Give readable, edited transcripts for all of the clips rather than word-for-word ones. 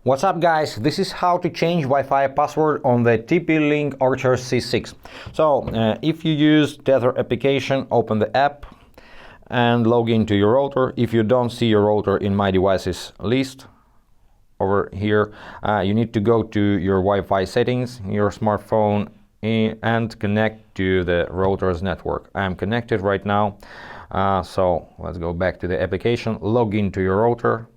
What's up guys, this is how to change Wi-Fi password on the TP-Link Archer C6. So if you use Tether application, open the app and log into your router. If you don't see your router in my devices list over here, you need to go to your Wi-Fi settings in your smartphone and connect to the router's network. I am connected right now, so let's go back to the application, log into your router.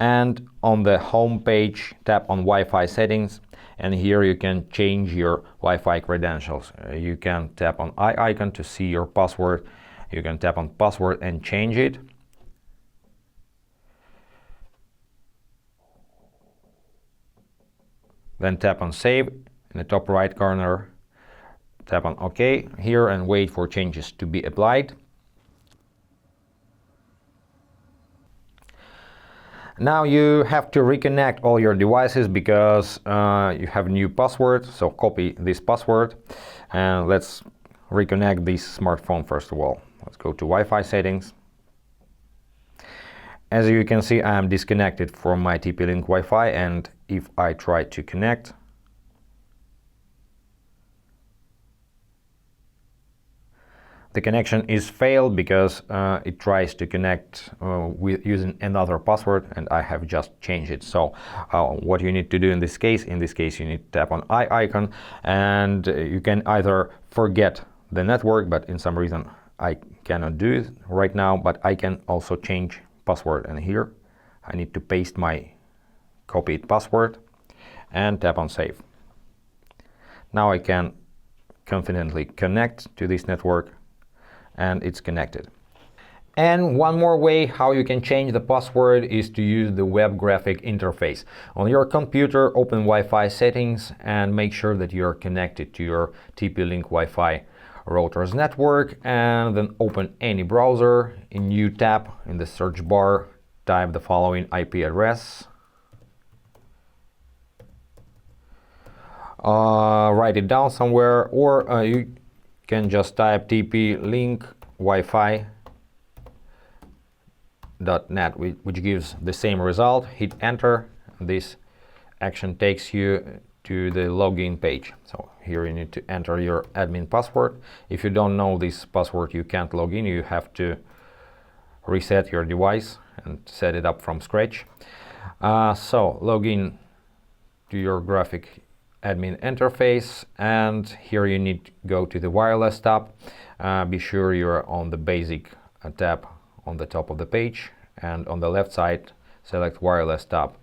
And on the home page, tap on Wi-Fi settings, and here you can change your Wi-Fi credentials. You can tap on eye icon to see your password. You can tap on password and change it. Then tap on save in the top right corner. Tap on OK here and wait for changes to be applied. Now you have to reconnect all your devices because you have a new password, so copy this password and let's reconnect this smartphone first of all. Let's go to Wi-Fi settings. As you can see, I am disconnected from my TP-Link Wi-Fi, and if I try to connect, the connection is failed because it tries to connect with using another password, and I have just changed it. So what you need to do in this case you need to tap on eye icon, and you can either forget the network, but in some reason I cannot do it right now, but I can also change password, and here I need to paste my copied password and tap on save. Now I can confidently connect to this network, and it's connected. And one more way how you can change the password is to use the web graphic interface. On your computer, open Wi-Fi settings and make sure that you're connected to your TP-Link Wi-Fi router's network, and then open any browser. In new tab in the search bar, type the following IP address. Write it down somewhere, or you can just type TP-Link Wi-Fi.net, which gives the same result. Hit enter. This action takes you to the login page. So here you need to enter your admin password. If you don't know this password, you can't log in. You have to reset your device and set it up from scratch. So log in to your graphic admin interface, and here you need to go to the wireless tab. Be sure you're on the basic tab on the top of the page, and on the left side select wireless tab.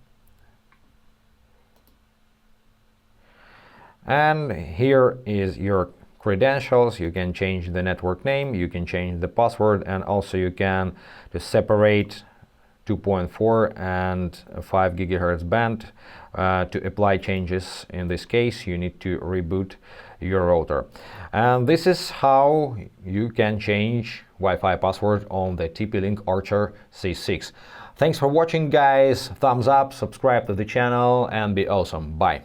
And here is your credentials. You can change the network name, you can change the password, and also you can separate 2.4 and 5 GHz band. To apply changes in this case, you need to reboot your router. And this is how you can change Wi-Fi password on the TP-Link Archer C6. Thanks for watching guys, thumbs up, subscribe to the channel, and be awesome. Bye.